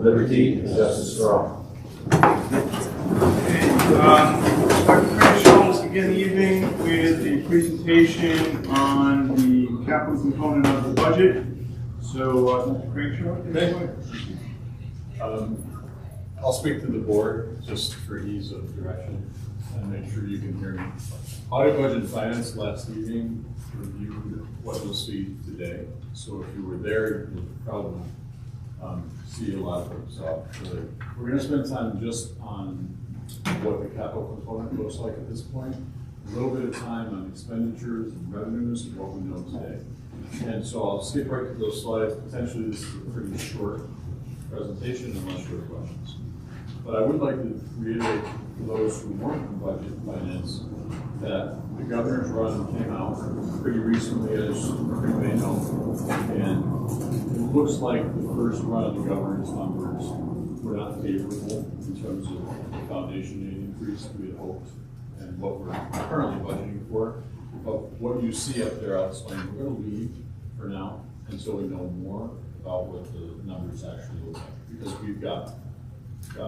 liberty, and justice for all. Dr. Crenshaw, let's begin the evening with a presentation on the capital component of the budget. So, Dr. Crenshaw, I'll speak to the board just for ease of direction and make sure you can hear me. Audit, Budget, and Finance last evening reviewed what you'll see today. So if you were there, you'll probably see a lot of what you saw today. We're going to spend time just on what the capital component looks like at this point. A little bit of time on expenditures and revenues and what we know today. And so I'll skip right to those slides. Potentially this is a pretty short presentation unless you have questions. But I would like to reiterate for those who weren't in budget and finance that the governor's run came out pretty recently, as everybody knows, and it looks like the first run of the governor's numbers were not favorable in terms of the foundation aid increase that we had hoped and what we're currently budgeting for. But what you see up there, I'll explain. We're going to leave for now until we know more about what the numbers actually look like, because we've got a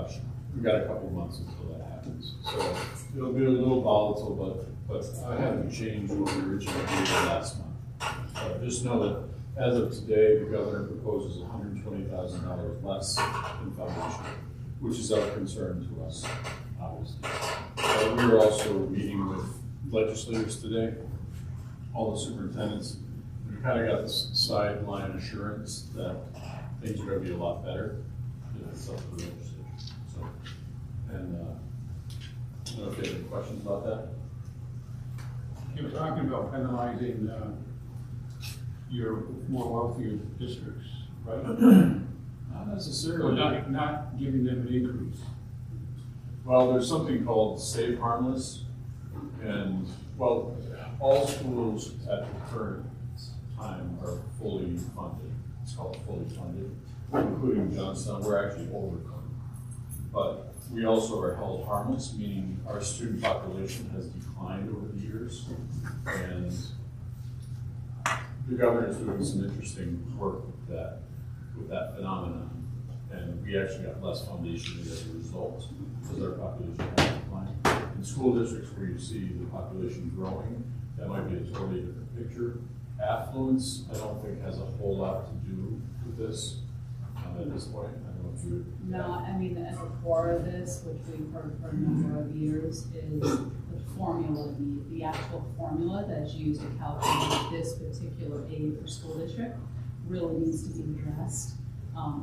couple of months until that happens. So it'll be a little volatile, but I haven't changed what we originally did last month. Just know that as of today, the governor proposes $120,000 less in foundation, which is of concern to us, obviously. We were also meeting with legislators today, all the superintendents. We kind of got this sideline assurance that things are going to be a lot better. It's up to the legislature. So, and I don't know if you have any questions about that. You were talking about penalizing your more wealthier districts, right? Not necessarily. Or not giving them an increase. Well, there's something called Save Harmless, and well, all schools at the current time are fully funded. It's called fully funded, including Johnstown. We're actually overfunded. But we also are held harmless, meaning our student population has declined over the years. And the governor is doing some interesting work with that phenomenon. And we actually got less foundation as a result, because our population has declined. In school districts where you see the population growing, that might be a totally different picture. Affluence, I don't think, has a whole lot to do with this at this point. I don't know if you would. No, I mean, at the core of this, which we've heard for a number of years, is the formula, the actual formula that's used to calculate this particular aid for school district really needs to be addressed.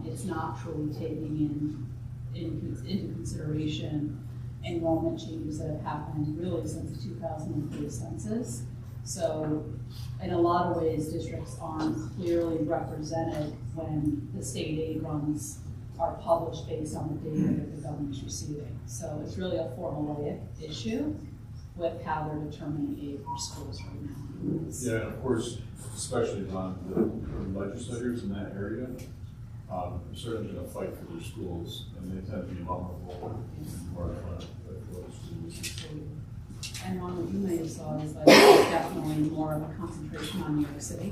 It's not truly taking into consideration enrollment changes that have happened really since the 2003 census. So in a lot of ways, districts aren't clearly represented when the state aid runs are published based on the data that the government's receiving. So it's really a formulaic issue with how they're determining aid for schools right now. Yeah, and of course, especially on the legislators in that area, are certainly going to fight for their schools, and they tend to be vulnerable and more fun for those schools. And one what you may have saw is like definitely more of a concentration on New York City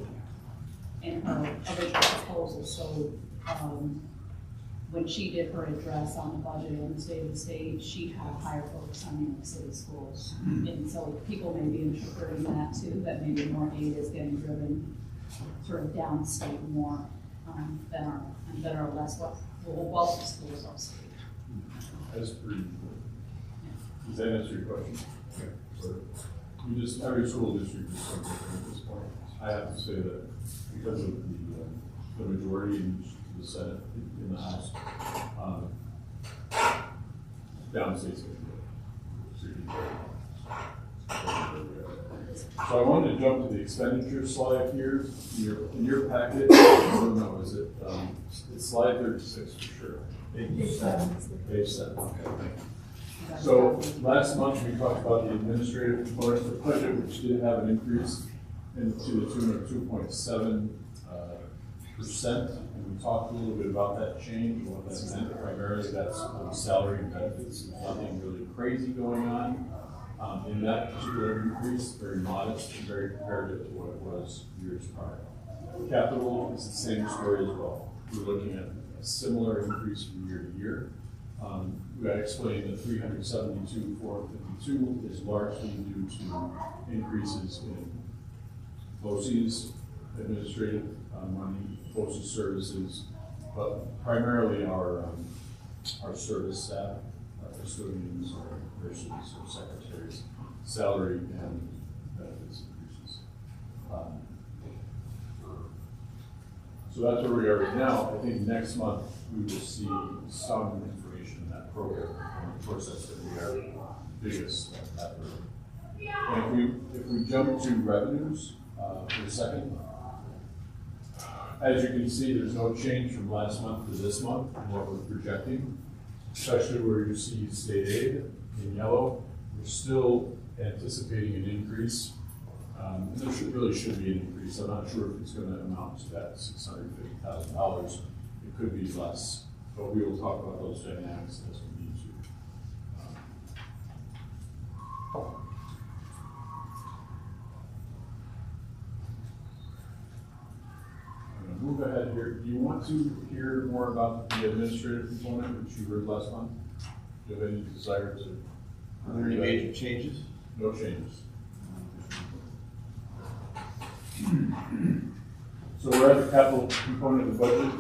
in her original proposal. So when she did her address on the budget and the state of the state, she had a higher focus on New York City schools. And so people may be interpreting that too, that maybe more aid is getting driven sort of downstate more than our less wealthy schools upstate. That's pretty cool. Does that answer your question? Okay. So every school district is so different at this point. I have to say that because of the majority in the Senate, in the House, downstate's going to be So I wanted to jump to the expenditure slide here. In your packet, I don't know, is it, it's slide 36 for sure. Page 7. Page 7, okay, thank you. So last month we talked about the administrative component of the budget, which did have an increase to the tune of 2.7%. And we talked a little bit about that change and what that meant. Primarily that's salary and benefits. There's nothing really crazy going on. In that particular increase, very modest and very comparative to what it was years prior. Capital is the same story as well. We're looking at similar increase from year to year. I explained that 372,452 is largely due to increases in BOCES, administrative money, BOCES services, but primarily our service staff, our custodians, our nurses, our secretaries, salary and benefits increases. So that's where we are right now. I think next month we will see some information in that program. And of course, that's going to be our biggest effort. And if we jump to revenues for a second, as you can see, there's no change from last month to this month in what we're projecting, especially where you see state aid in yellow. We're still anticipating an increase. And there really should be an increase. I'm not sure if it's going to amount to that $650,000. It could be less, but we will talk about those dynamics as we need to. I'm going to move ahead here. Do you want to hear more about the administrative component, which you heard last month? Do you have any desire to? Are there any major changes? No changes. So we're at the capital component of the budget.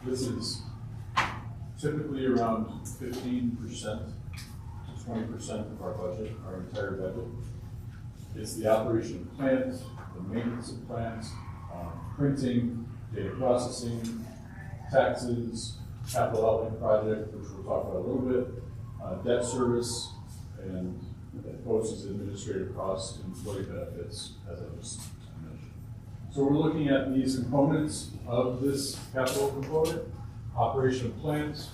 This is typically around 15% to 20% of our budget, our entire budget. It's the operation of plants, the maintenance of plants, printing, data processing, taxes, capital outlay project, which we'll talk about a little bit, debt service, and BOCES administrative costs, employee benefits, as I just mentioned. So we're looking at these components of this capital component. Operation of plants,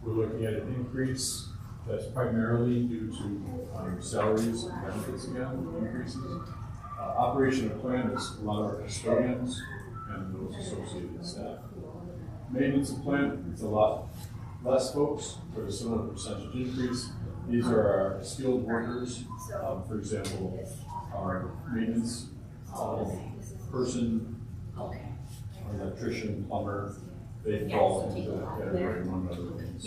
we're looking at an increase that's primarily due to salaries and benefits again, increases. Operation of plant is a lot of our custodians and those associated staff. Maintenance of plant, it's a lot less folks, but a similar percentage increase. These are our skilled workers. For example, our maintenance person, our electrician, plumber, they fall into that category among other things.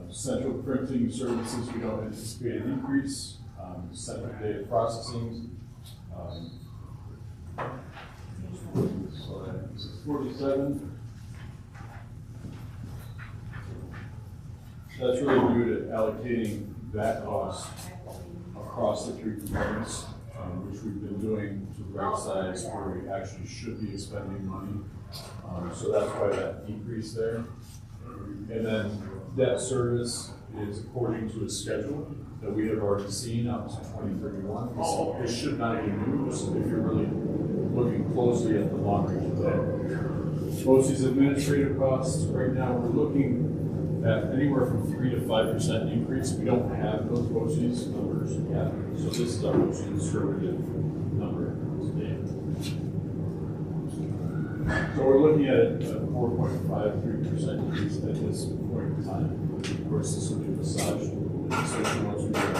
Central printing services, we don't anticipate an increase. Central data processing. So that's 47. That's really due to allocating that cost across the three components, which we've been doing to the right size where we actually should be expending money. So that's why that decrease there. And then debt service is according to a schedule that we have already seen up to 2031. This should not be news if you're really looking closely at the long range plan. BOCES administrative costs, right now we're looking at anywhere from 3 to 5% increase. We don't have those BOCES numbers yet, so this is our most conservative number today. So we're looking at a 4.53% increase at this point in time. Of course, this will be massaged, especially once we get our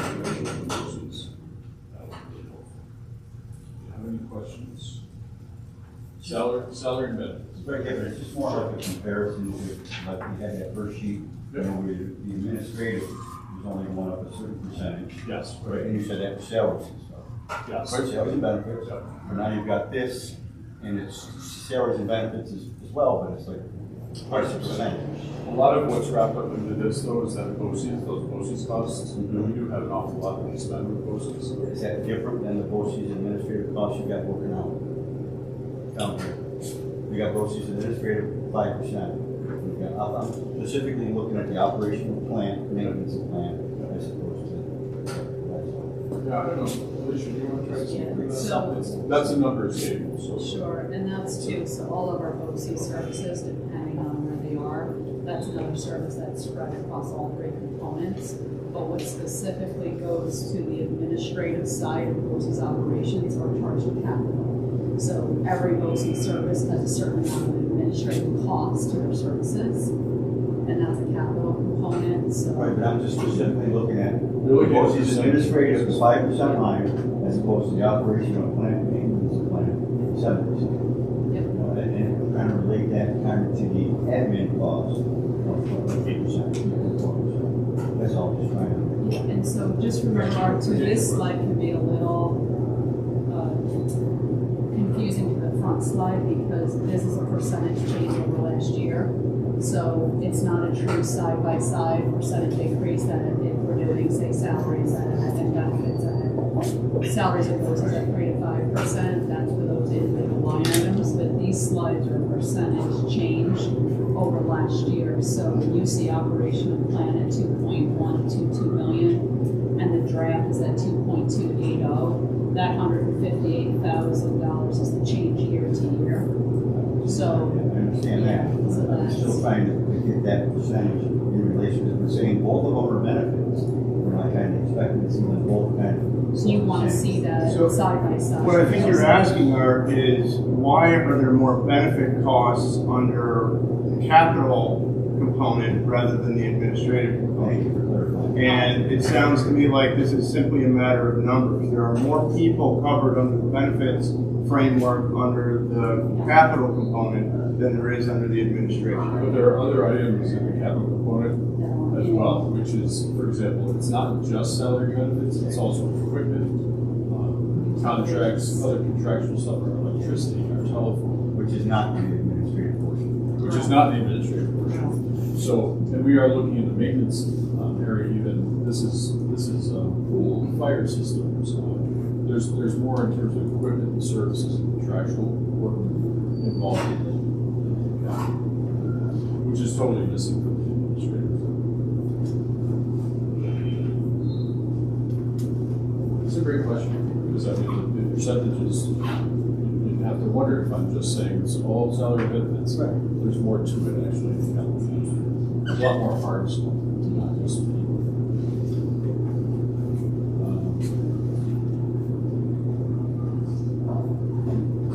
BOCES. That will be really helpful. Do you have any questions? Salary and benefits. Right, yeah, but it's just more like a comparison to, like we had that first sheet, you know, where the administrative was only going up a certain percentage. Yes. Right, and you said that was salaries and stuff. Yes. Right, salaries and benefits. Yep. But now you've got this, and it's salaries and benefits as well, but it's like twice the percentage. A lot of what's wrapped up into this, though, is that BOCES, those BOCES costs, we do have an awful lot that we spend with BOCES. Is that different than the BOCES administrative costs you got working out down here? We got BOCES administrative 5%. I'm specifically looking at the operational plan, maintenance plan, as opposed to. Yeah, I don't know. Alicia, do you want to try to speak to that? So- That's a numbers game, so. Sure, and that's too, so all of our BOCES services, depending on where they are, that's another service that's spread across all three components. But what specifically goes to the administrative side of BOCES operations are charged to capital. So every BOCES service has a certain amount of administrative cost to their services, and that's a capital component, so. Right, but I'm just specifically looking at Really good. BOCES administrative is 5% higher, as opposed to the operational plan, maintenance plan, 7%. Yep. And it kind of relate equate that kind of to the admin cost of 8%. That's all, just trying to. Yeah, and so just remember too, this slide can be a little confusing to the front slide because this is a percentage change over last year. So it's not a true side-by-side percentage increase that if we're doing, say, salaries and benefits and salaries and goes at 3 to 5%, that's for those individual line items, but these slides are percentage change over last year. So you see operational plan at 2.122 million, and the draft is at 2.280. That $158,000 is the change year to year. So I understand that. So I'm still trying to get that percentage in relation to, we're saying both of them are benefits. We're not kind of expecting to see them both kind of. So you want to see that So, side by side. What I think you're asking is why are there more benefit costs under the capital component rather than the administrative Thank component? you for clarifying. And it sounds to me like this is simply a matter of numbers. There are more people covered under the benefits framework under the capital component than there is under the administration. But there are other items in the capital component as well, which is, for example, it's not just salary benefits, it's also equipment, contracts, other contractual stuff, our electricity, our telephone, Which is not the administrative portion. which is not the administrative portion. So, and we are looking at the maintenance area even, this is pool and fire systems. There's more in terms of equipment and services and contractual work involved in it, which is totally missing from the administrative. It's a great question, because I mean, the percentages, you have to wonder if I'm just saying it's all salary benefits. Right. There's more to it actually in the capital plan. There's a lot more hard stuff, not just.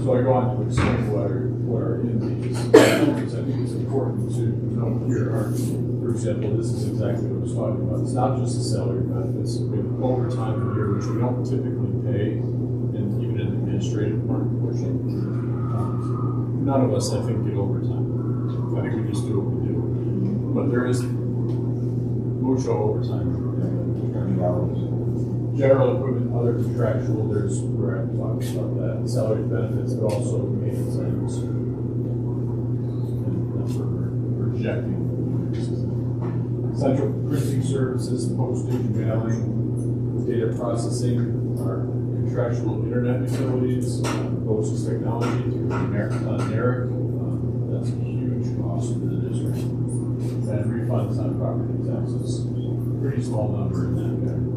So I go on to explain what are in these, because I think it's important to note here, for example, this is exactly what I was talking about. It's not just the salary benefits, we have overtime here, which we don't typically pay, and even in the administrative portion. None of us, I think, get overtime. I think we just do what we do. But there is mucho overtime. General equipment, other contractual, we're going to talk about that, salary benefits, but also maintenance items. And that's what we're projecting. Central printing services, postage, mailing, data processing, our contractual internet utilities, BOSIS technology through NERIC. That's a huge cost to the district. And refunds on property taxes. Pretty small number in that category.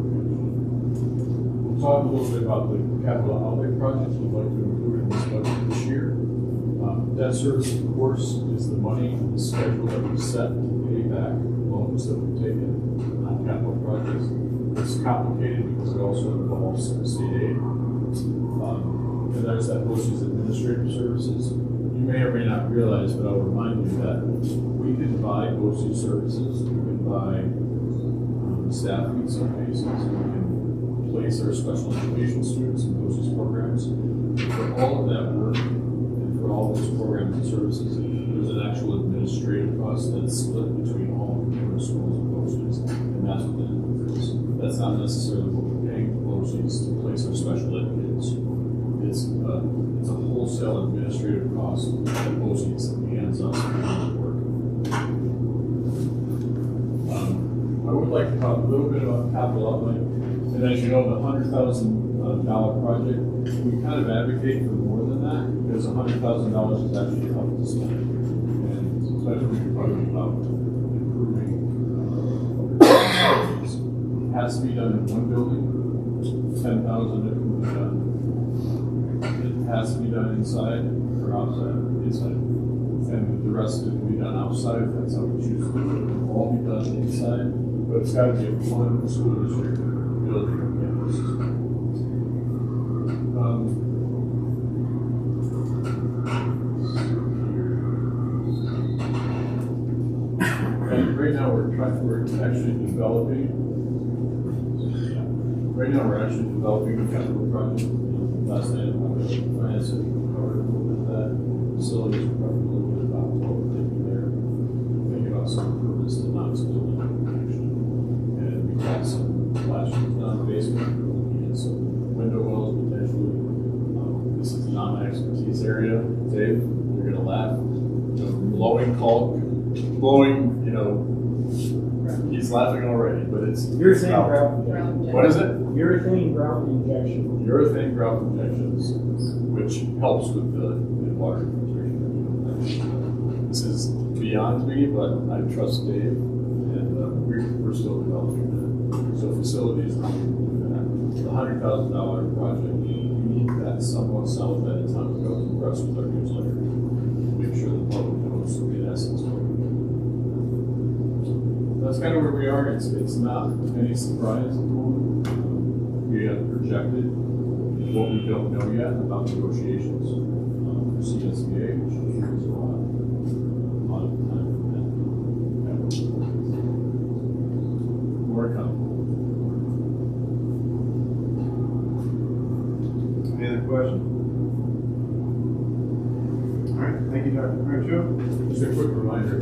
Talk a little bit about the capital outlay projects we'd like to include in this budget this year. Debt service, of course, is the money, the schedule that we set to pay back loans that we've taken on capital projects. It's complicated because it also involves state aid. And there's that BOSI's administrative services. You may or may not realize, but I'll remind you that we can buy BOSI services, we can buy staffing in some cases, we can place our special education students in BOSI's programs. For all of that work and for all those programs and services, there's an actual administrative cost that's split between all the different schools and BOSI's, and that's what that is. That's not necessarily what we're paying BOSI's to place our special ed kids. It's a wholesale administrative cost that BOSI's hands us for the work. I would like to talk a little bit about capital outlay. And as you know, the $100,000 project, we kind of advocate for more than that, because $100,000 is actually tough to spend. And especially when you're talking about improving facilities. It has to be done in one building, 10,000 it can be done. It has to be done inside or outside, inside. And the rest of it can be done outside, if that's how we choose to do it. It can all be done inside, but it's got to be a one school district building on campus. And right now we're actually developing. Right now we're actually developing a capital project. Last night, finance covered a little bit of that. Facilities, we covered a little bit about this building, actually. And we got some flashings down the basement, we're looking at some window wells potentially. This is not my expertise area. Dave, you're gonna laugh. You know, blowing caulk, he's laughing already, but it's. Urethane grout injection. What is it? Urethane grout injection. Urethane grout injections, which helps with the water filtration. This is beyond me, but I trust Dave, and we're still developing that. So facilities, the $100,000 project, we need that somewhat solid by the time we go to the rest with our newsletter. Make sure the public knows in essence what we're doing. That's kind of where we are. It's not any surprise at the moment. We have projected what we don't know yet about negotiations for CSBA, which is a lot of time for that. More to come. Any other questions? All right, thank you, Dr. Crenshaw. Just a quick reminder.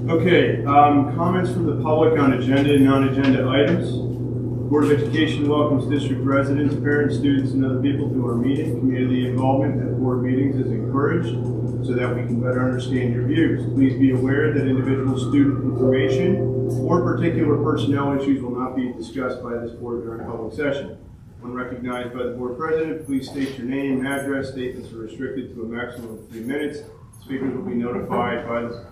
Okay, comments from the public on agenda and non-agenda items. Board of Education welcomes district residents, parents, students, and other people to our meeting. Community involvement at board meetings is encouraged so that we can better understand your views. Please be aware that individual student information or particular personnel issues will not be discussed by this board during public session. When recognized by the board president, please state your name and address. Statements are restricted to a maximum of 3 minutes. Speakers will be notified by the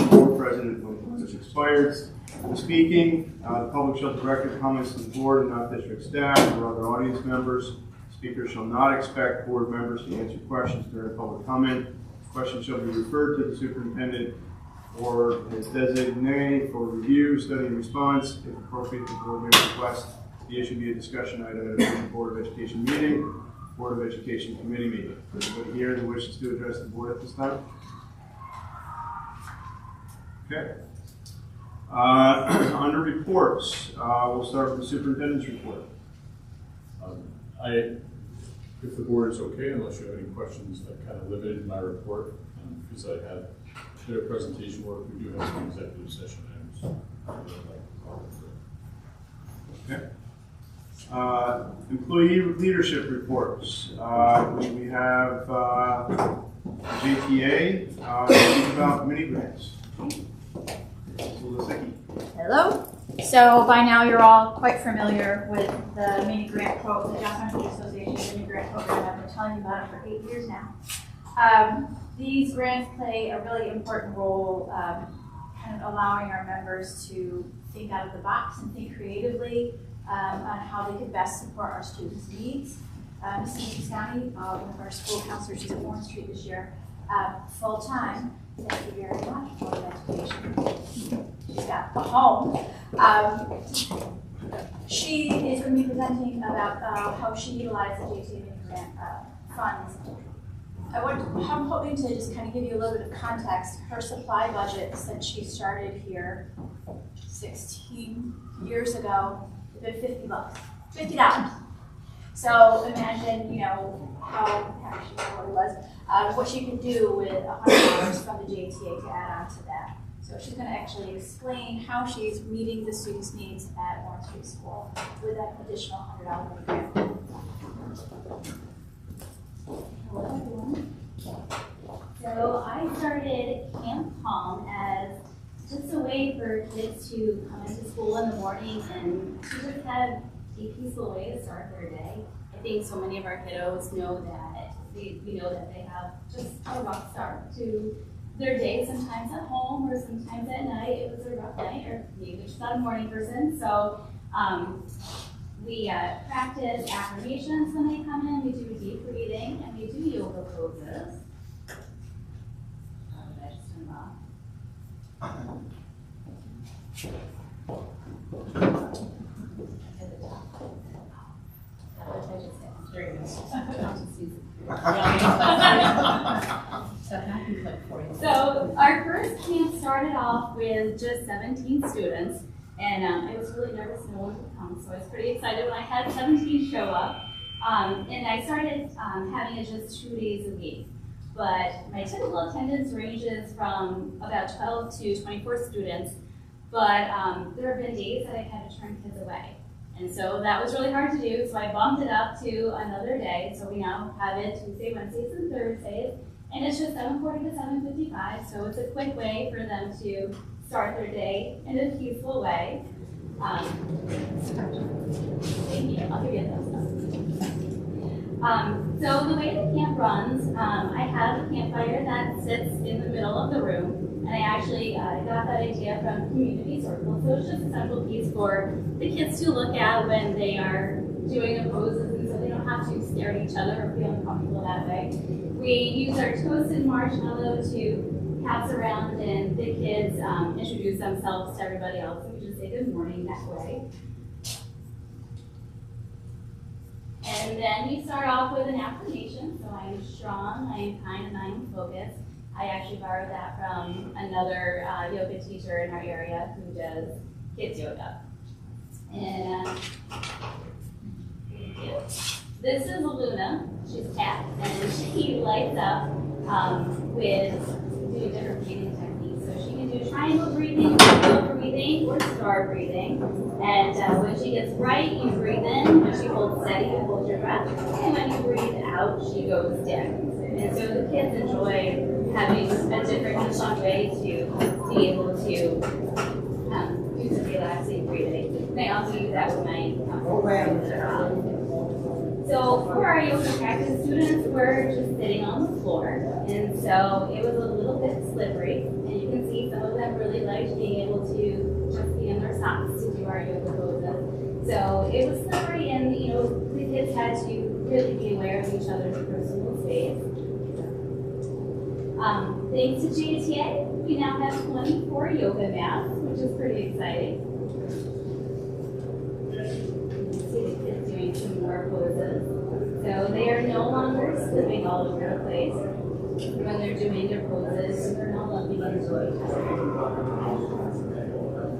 board president when time is expired. When speaking, the public shall direct their comments to the board and not district staff or other audience members. Speakers shall not expect board members to answer questions during public comment. Questions shall be referred to the superintendent or his designee for review, study, and response. If appropriate, the board may request the issue be a discussion item at a future Board of Education meeting, Board of Education committee meeting. Is there anybody here that wishes to address the board at this time? Okay. Under reports, we'll start with the superintendent's report. If the board is okay, unless you have any questions, I kind of limited my report because I had did a presentation work. We do have some executive session items. Okay. Employee leadership reports. We have JTA about mini grants. Hello. So by now you're all quite familiar with the mini grant program, the Johnson County Association mini grant program. I've been telling you about it for 8 years now. These grants play a really important role, kind of allowing our members to think out of the box and think creatively on how they could best support our students' needs. Mrs. Pisani, one of our school counselors, she's at Warren Street this year, full-time. Thank you very much for the education. She's got a home. She is going to be presenting about how she utilized the JTA mini grant funds. I'm hoping to just kind of give you a little bit of context. Her supply budget since she started here 16 years ago has been $50. So imagine, how happy she probably was, what she could do with $100 from the JTA to add on to that. So she's going to actually explain how she's meeting the students' needs at Warren Street School with that additional $100 grant. Hello, everyone. So I started Camp Calm as just a way for kids to come into school in the morning and to just have a peaceful way to start their day. I think so many of our kiddos know that we know that they have just a rough start to their day, sometimes at home or sometimes at night. It was a rough night, or maybe they're just not a morning person. So we practice affirmations when they come in. We do deep breathing and we do yoga poses. Did I just turn them off? So our first camp started off with just 17 students, and I was really nervous no one would come, so I was pretty excited when I had 17 show up. And I started having it just 2 days a week. But my typical attendance ranges from about 12 to 24 students, but there have been days that I've had to turn kids away. And so that was really hard to do, so I bumped it up to another day. So we now have it Tuesday, Wednesdays, and Thursdays. And it's just 7:40 to 7:55, so it's a quick way for them to start their day in a peaceful way. Thank you, I'll give you those stuff. So the way the camp runs, I have a campfire that sits in the middle of the room. And I actually got that idea from Community Circle. So it's just a central piece for the kids to look at when they are doing the poses, and so they don't have to stare at each other or feel uncomfortable that way. We use our toasted marshmallow to pass around, and the kids introduce themselves to everybody else. So we just say good morning that way. And then we start off with an affirmation. So I am strong, I am kind, and I am focused. I actually borrowed that from another yoga teacher in our area who does kids yoga. And this is Luna. She's a cat, and she lights up with doing different breathing techniques. So she can do triangle breathing, circle breathing, or star breathing. And when she gets right, you breathe in. When she holds steady, you hold your breath. And when you breathe out, she goes down. And so the kids enjoy having a different way to be able to do some relaxing breathing. And I also use that with my So for our yoga practice students, we're just sitting on the floor. And so it was a little bit slippery. And you can see some of them really liked being able to just be in their socks to do our yoga poses. So it was slippery, and the kids had to really be aware of each other's personal space. Thanks to GJSD, we now have 24 yoga mats, which is pretty exciting. See the kids doing some more poses. So they are no longer slipping all over the place when they're doing their poses. They're not lumping into each other.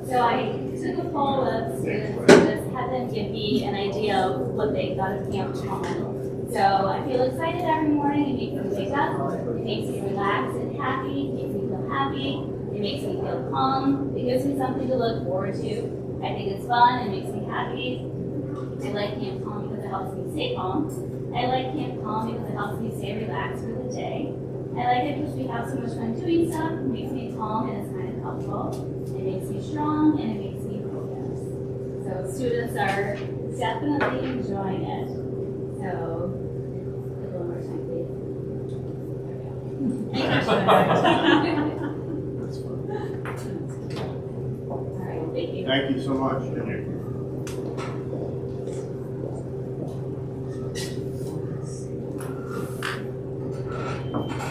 So I took a poll of students and just had them give me an idea of what they thought of Camp Common. So I feel excited every morning. It makes me wake up. It makes me relax and happy. It makes me feel happy. It makes me feel calm. It gives me something to look forward to. I think it's fun. It makes me happy. I like Camp Calm because it helps me stay calm. I like Camp Calm because it helps me stay relaxed for the day. I like it because we have so much fun doing stuff. It makes me calm and it's kind of helpful. It makes me strong and it makes me focused. So students are definitely enjoying it. So, a little more time, please. There we go. All right, thank you. Thank you so much.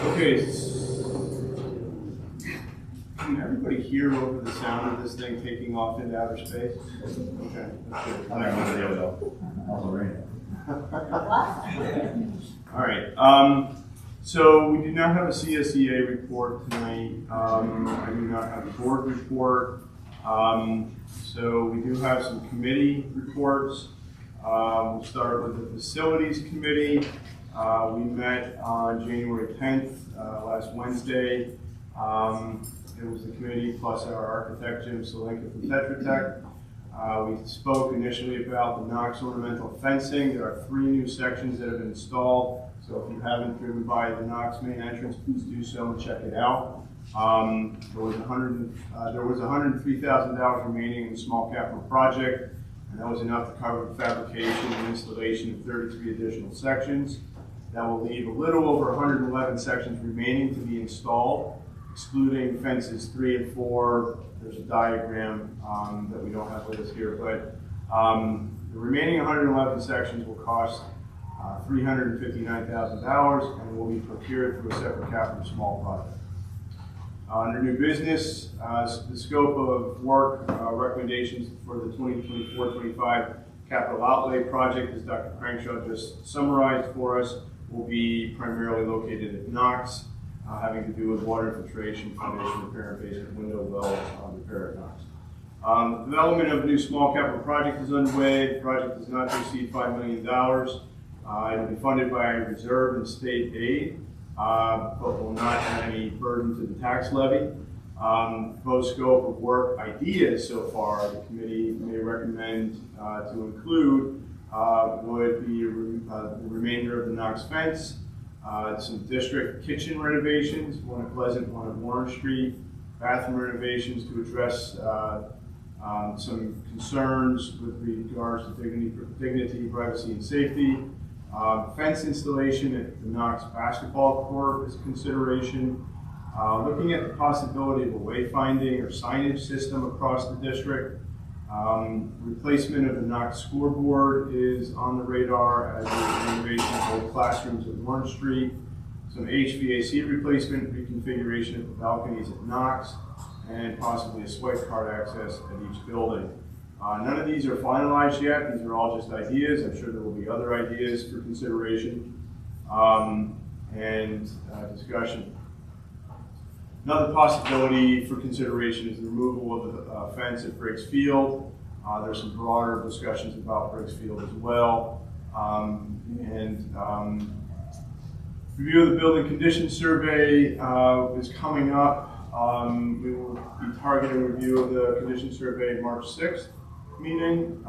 Okay. Can everybody hear over the sound of this thing taking off into outer space? Okay, that's good. All right. So we do not have a CSEA report tonight. I do not have a board report. So we do have some committee reports. We'll start with the facilities committee. We met on January 10th, last Wednesday. It was the committee plus our architect, Jim Solinka from Tetra Tech. We spoke initially about the Knox ornamental fencing. There are 3 new sections that have been installed. So if you haven't driven by the Knox main entrance, please do so and check it out. There was $103,000 remaining in the small capital project, and that was enough to cover the fabrication and installation of 33 additional sections. That will leave a little over 111 sections remaining to be installed, excluding fences 3 and 4. There's a diagram that we don't have with us here, but the remaining 111 sections will cost $359,000 and will be procured through a separate capital small project. Under new business, the scope of work recommendations for the 2024-25 capital outlay project, as Dr. Crankshaw just summarized for us, will be primarily located at Knox, having to do with water infiltration, foundation repair, and basement window well repair at Knox. Development of a new small capital project is underway. The project does not exceed $5 million. It'll be funded by reserve and state aid, but will not add any burden to the tax levy. Proposed scope of work ideas so far, the committee may recommend to include would be the remainder of the Knox fence, some district kitchen renovations, one at Pleasant, one at Warren Street, bathroom renovations to address some concerns with regards to dignity, privacy, and safety. Fence installation at the Knox basketball court is consideration. Looking at the possibility of a wayfinding or signage system across the district. Replacement of the Knox scoreboard is on the radar, as is renovation of old classrooms at Warren Street. Some HVAC replacement, reconfiguration of the balconies at Knox, and possibly a swipe card access at each building. None of these are finalized yet. These are all just ideas. I'm sure there will be other ideas for consideration and discussion. Another possibility for consideration is the removal of the fence at Briggs Field. There's some broader discussions about Briggs Field as well. Review of the building condition survey is coming up. We will be targeting review of the condition survey March 6th meeting.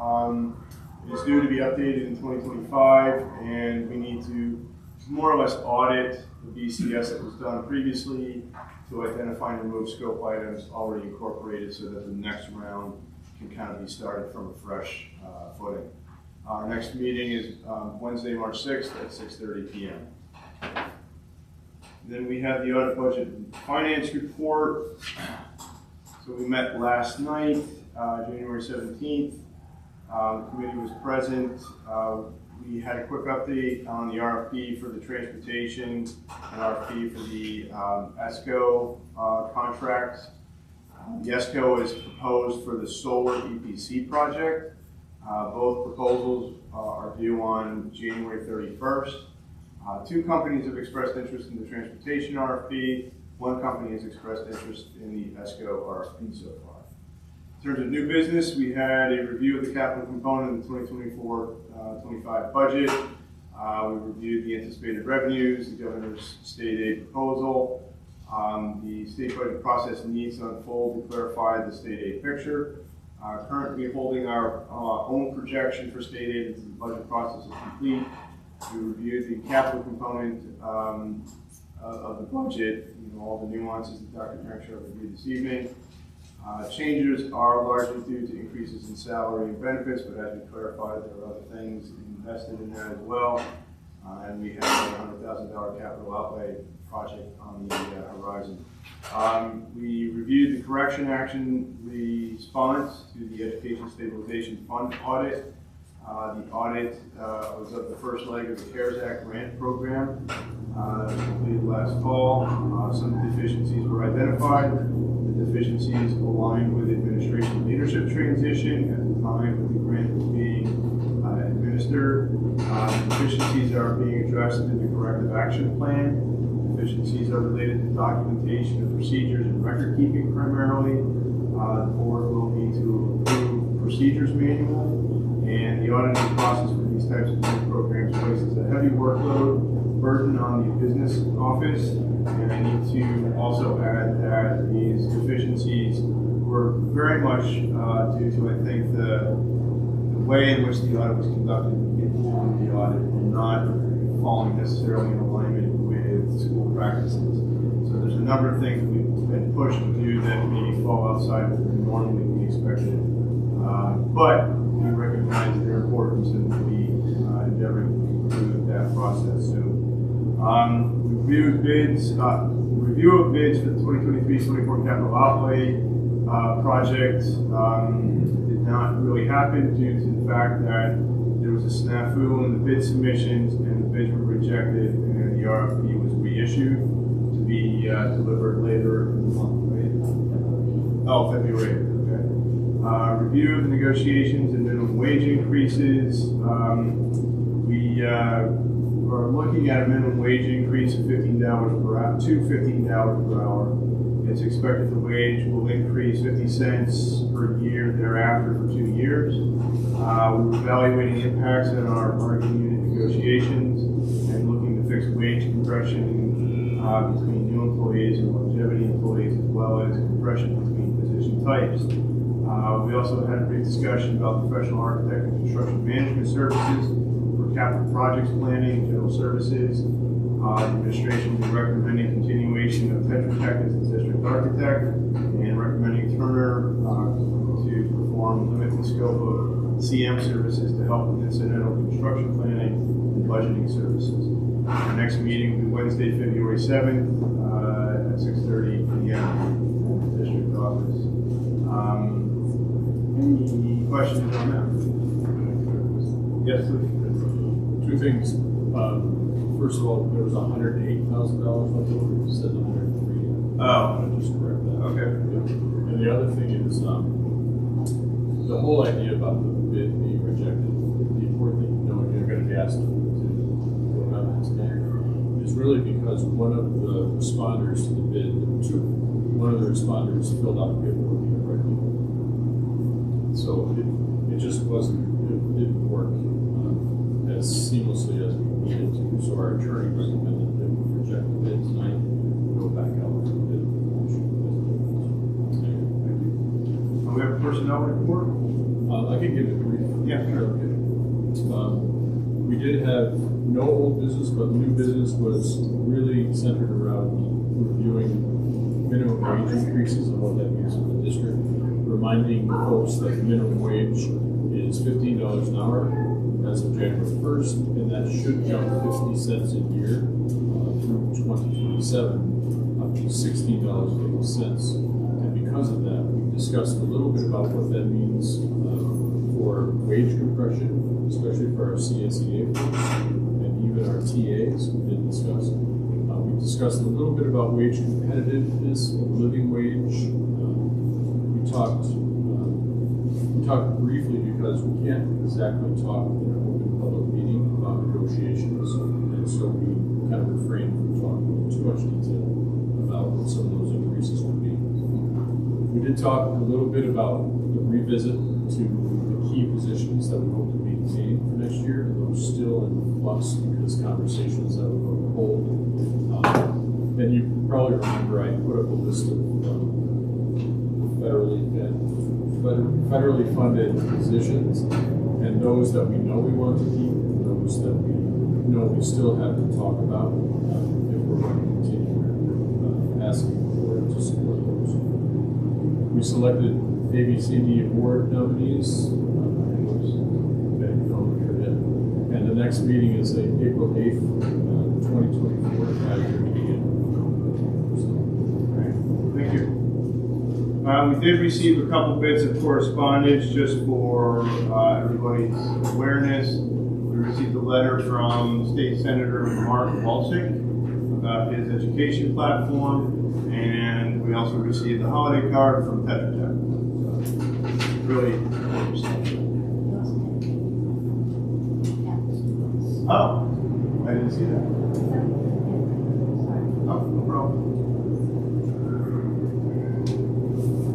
It's due to be updated in 2025, and we need to more or less audit the BCS that was done previously to identify and remove scope items already incorporated so that the next round can kind of be started from a fresh footing. Our next meeting is Wednesday, March 6th at 6:30 p.m. Then we have the audit budget and finance report. So we met last night, January 17th. The committee was present. We had a quick update on the RFP for the transportation and RFP for the ESCO contract. The ESCO is proposed for the solar EPC project. Both proposals are due on January 31st. Two companies have expressed interest in the transportation RFP. One company has expressed interest in the ESCO RFP so far. In terms of new business, we had a review of the capital component of the 2024-25 budget. We reviewed the anticipated revenues, the governor's state aid proposal. The state budget process needs to unfold to clarify the state aid picture. Currently holding our own projection for state aid until the budget process is complete. We reviewed the capital component of the budget, all the nuances that Dr. Crankshaw reviewed this evening. Changes are largely due to increases in salary and benefits, but as we clarified, there are other things invested in that as well. And we have a $100,000 capital outlay project on the horizon. We reviewed the correction action response to the Education Stabilization Fund audit. The audit was of the first leg of the CARES Act grant program that was completed last fall. Some deficiencies were identified. The deficiencies aligned with administration leadership transition at the time that the grant was being administered. Deficiencies are being addressed in the corrective action plan. Deficiencies are related to documentation of procedures and record keeping primarily. The board will need to approve procedures manual. And the auditing process for these types of programs places a heavy workload burden on the business office. And I need to also add that these deficiencies were very much due to, I think, the way in which the audit was conducted in the audit and not falling necessarily in alignment with school practices. So there's a number of things that we've been pushed to do that maybe fall outside of what would normally be expected. But we recognize their importance and we'll be endeavoring to do that process soon. Review of bids for the 2023-24 capital outlay project did not really happen due to the fact that there was a snafu in the bid submissions and the bids were rejected and the RFP was reissued to be delivered later in the month, right? Oh, February. Review of negotiations and minimum wage increases. We are looking at a minimum wage increase of $15 per hour to $15 per hour. It's expected the wage will increase 50 cents per year thereafter for 2 years. We're evaluating impacts on our bargaining unit negotiations and looking to fix wage compression between new employees and longevity employees, as well as compression between position types. We also had a brief discussion about professional architect and construction management services for capital projects planning and general services. The administration will be recommending continuation of Tetra Tech as the district architect and recommending Turner to perform limited scope of CM services to help with incidental construction planning and budgeting services. Our next meeting will be Wednesday, February 7th at 6:30 p.m. in the district office. Any questions on that? Yes, please. Two things. First of all, there was $108,000 left over. You said 103. Oh. I want to just correct that. Okay. And the other thing is the whole idea about the bid being rejected. The important thing to know, and you're going to be asked to vote on that today, is really because one of the responders to the bid, one of the responders filled out the paperwork incorrectly. So it just it didn't work as seamlessly as we needed to. So our attorney recommended that we reject the bid tonight and go back out for the bid. Thank you. We have a personnel report? I can give it brief. Yeah, sure. Okay. We did have no old business, but new business was really centered around reviewing minimum wage increases and what that means for the district. Reminding folks that the minimum wage is $15 an hour as of January 1st, and that should jump 50 cents a year through 2027 up to $16.80. And because of that, we discussed a little bit about what that means for wage compression, especially for our CSEA folks and even our TAs. We did discuss. We discussed a little bit about wage competitiveness of living wage. We talked briefly because we can't exactly talk in an open public meeting about negotiations, and so we kind of refrained from talking in too much detail about what some of those increases would be. We did talk a little bit about the revisit to the key positions that we hope to maintain for next year. Those still in flux because conversations that were on hold. And you probably remember I put up a list of federally funded positions, and those that we know we want to keep, and those that we know we still have to talk about if we're going to continue asking the board to support those. We selected ABCD award nominees, and the next meeting is April 8th, 2024, advisory meeting. Thank you. We did receive a couple bits of correspondence just for everybody's awareness. We received a letter from State Senator Mark Walsick about his education platform, and we also received a holiday card from Tetra Tech. So, really interesting. Oh, I didn't see that. Oh, no problem.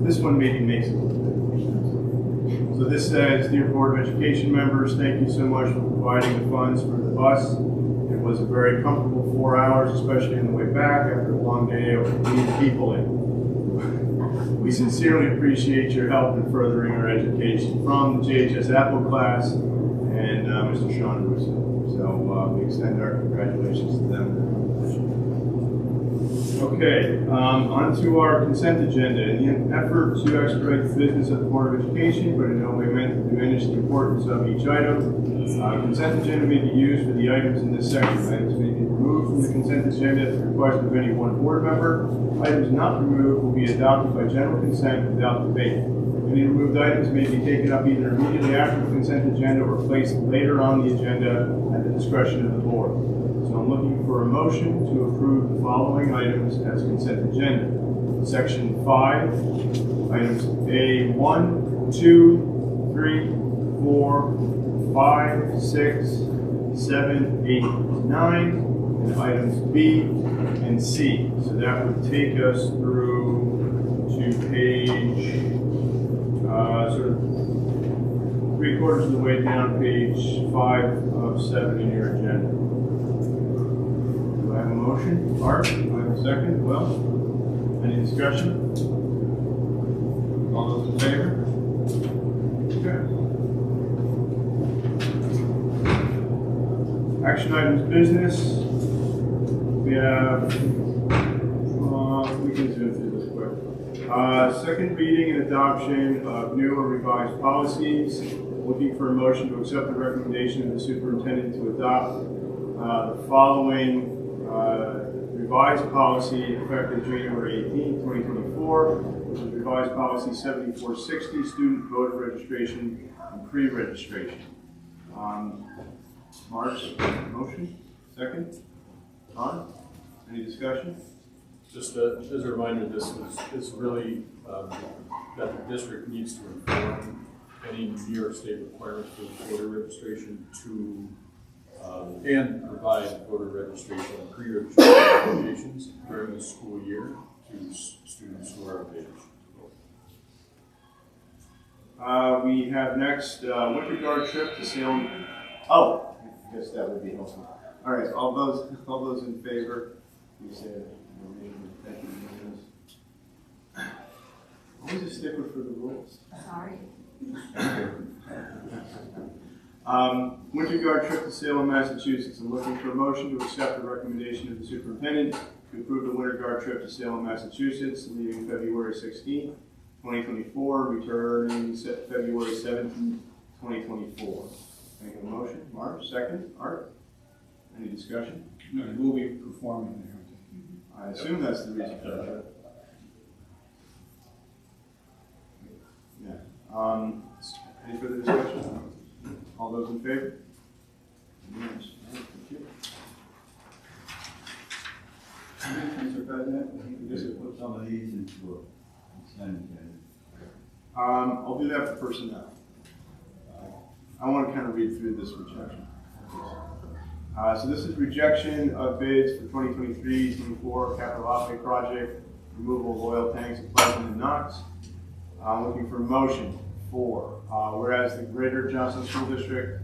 This one maybe makes it a little bit more sense. So this says, Dear Board of Education members, thank you so much for providing the funds for the bus. It was a very comfortable 4 hours, especially on the way back after a long day of meeting people in. We sincerely appreciate your help in furthering our education. From the GJS Apple class and Mr. Sean Russo. So we extend our congratulations to them. Okay, on to our consent agenda. In the effort to expedite the business of the Board of Education, but in no way meant to diminish the importance of each item, consent agenda may be used for the items in this section. Items may be removed from the consent agenda at the request of any one board member. Items not removed will be adopted by general consent without debate. Any removed items may be taken up either immediately after the consent agenda or placed later on the agenda at the discretion of the board. So I'm looking for a motion to approve the following items as consent agenda. Section 5, items A1, 2, 3, 4, 5, 6, 7, 8, 9, and items B and C. So that would take us through to page 3/4 of the way down page 5 of 7 in your agenda. Do I have a motion? Art, do I have a second? Will? Any discussion? All those in favor? Okay. Action items business. We have, we can zoom through this quick. Second reading and adoption of new or revised policies. Looking for a motion to accept the recommendation of the superintendent to adopt the following revised policy effective January 18, 2024, which is revised policy 7460, student voter registration and pre-registration. Mark, motion, second? Ron, any discussion? Just as a reminder, this is really that the district needs to inform any New York State requirements for voter registration to and provide voter registration and pre-registration applications during the school year to students who are of age. We have next winter guard trip to Salem. Oh, I guess that would be helpful. All right, all those in favor, you say thank you. Always a stickler for the rules. Sorry. Winter guard trip to Salem, Massachusetts. I'm looking for a motion to accept the recommendation of the superintendent to approve the winter guard trip to Salem, Massachusetts, leaving February 16th, 2024, returning February 17th, 2024. Make a motion. Mark, second. Art, any discussion? No, you will be performing there. I assume that's the reason for that. Yeah. Any further discussion? All those in favor? Yes. Thank you. Mr. President, Just put some of these into a consent agenda. I'll do that for personnel. I want to kind of read through this rejection. So this is rejection of bids for 2023-24 capital outlay project, removal of oil tanks at Pleasant and Knox. Looking for a motion for, whereas the Greater Johnstown School District,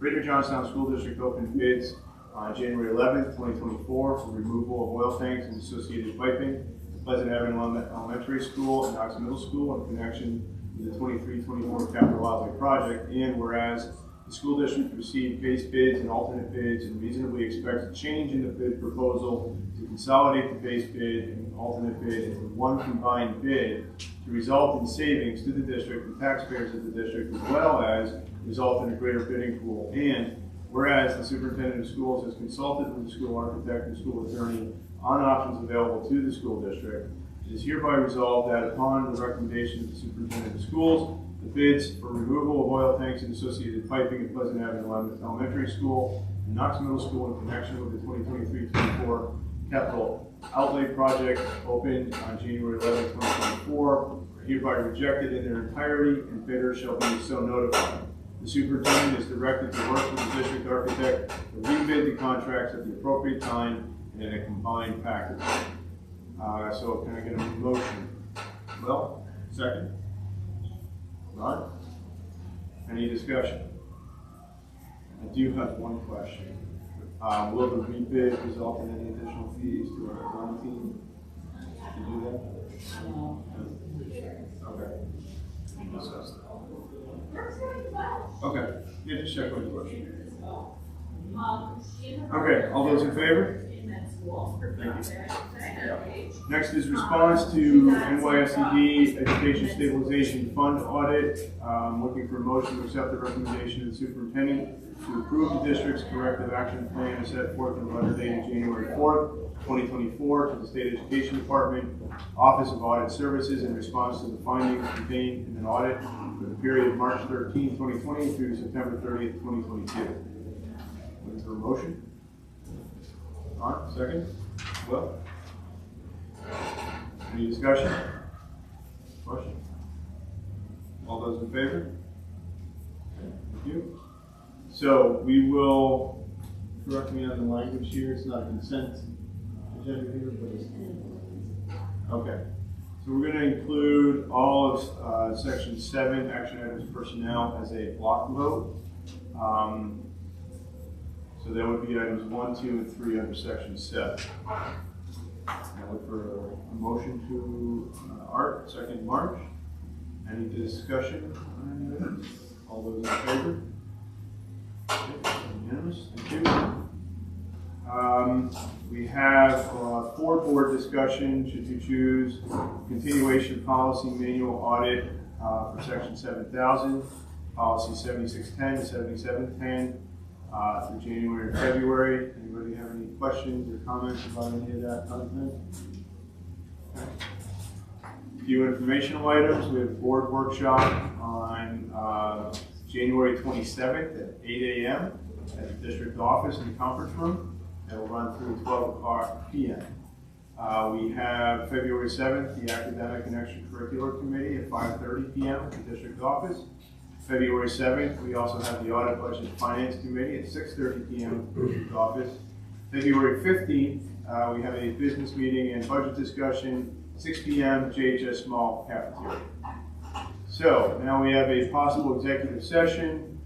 Greater Johnstown School District opened bids on January 11th, 2024 for removal of oil tanks and associated piping at Pleasant Avenue Elementary School and Knox Middle School in connection with the 23-24 capital outlay project, and whereas the school district received base bids and alternate bids and reasonably expects a change in the bid proposal to consolidate the base bid and alternate bid into one combined bid to result in savings to the district and taxpayers of the district, as well as result in a greater bidding pool. And whereas the superintendent of schools has consulted with the school architect and school attorney on options available to the school district, it is hereby resolved that upon the recommendation of the superintendent of schools, the bids for removal of oil tanks and associated piping at Pleasant Avenue Elementary School and Knox Middle School in connection with the 2023-24 capital outlay project opened on January 11, 2024 are hereby rejected in their entirety, and bidders shall be so notified. The superintendent is directed to work with the district architect to rebid the contracts at the appropriate time and in a combined package. So can I get a motion? Well, second? Ron? Any discussion? I do have one question. Will the rebid result in any additional fees to our one team? To do that? Okay. Okay. Yeah, just check one question. Okay, all those in favor? Thank you. Next is response to NYSED Education Stabilization Fund audit. Looking for a motion to accept the recommendation of the superintendent to approve the district's corrective action plan as set forth in a letter dated January 4th, 2024 to the State Education Department, Office of Audit Services in response to the findings contained in an audit for the period of March 13, 2020 through September 30th, 2022. Looking for a motion? Ron, second? Will? Any discussion? Question? All those in favor? Thank you. So we will, correct me on the language here, it's not a consent agenda here, but it's, okay. So So we're going to include all of section 7, action items personnel, as a block vote. So that would be items 1, 2, and 3 under section 7. Now look for a motion to Art, second March. Any discussion on any of this? All those in favor? Okay, unanimous, thank you. We have 4 board discussion, should you choose, continuation policy manual audit for section 7000, policy 7610 to 7710 through January and February. Anybody have any questions or comments about any of that content? Okay. A few informational items. We have a board workshop on January 27th at 8 a.m. at the district office in the conference room. That will run through 12 o'clock p.m. We have February 7th, the Academic and Extracurricular Committee at 5:30 p.m. at the district office. February 7th, we also have the Audit Budget and Finance Committee at 6:30 p.m. at the district office. February 15th, we have a business meeting and budget discussion, 6 p.m. GJSD Small Cafeteria. So now we have a possible executive session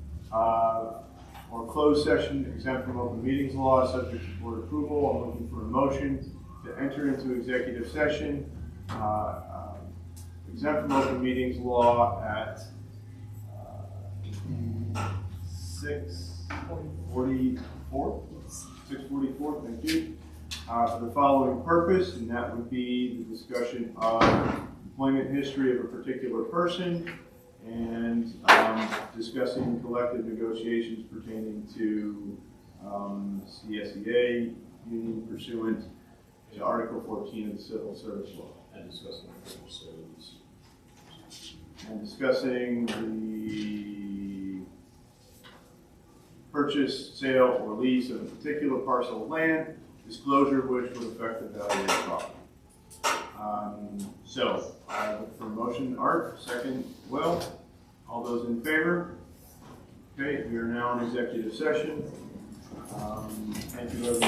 or closed session exempt from open meetings law, subject to board approval. I'm looking for a motion to enter into executive session exempt from open meetings law at 6:44. 6:44. Thank you. For the following purpose, and that would be the discussion of employment history of a particular person and discussing collective negotiations pertaining to CSEA union pursuant to Article 14 of the Civil Service Law. And discussing services. And discussing the purchase, sale, or lease of a particular parcel of land, disclosure of which would affect the value of the property. So, I look for a motion. Art, second, Will. All those in favor? Okay, we are now in executive session. Thank you, everyone.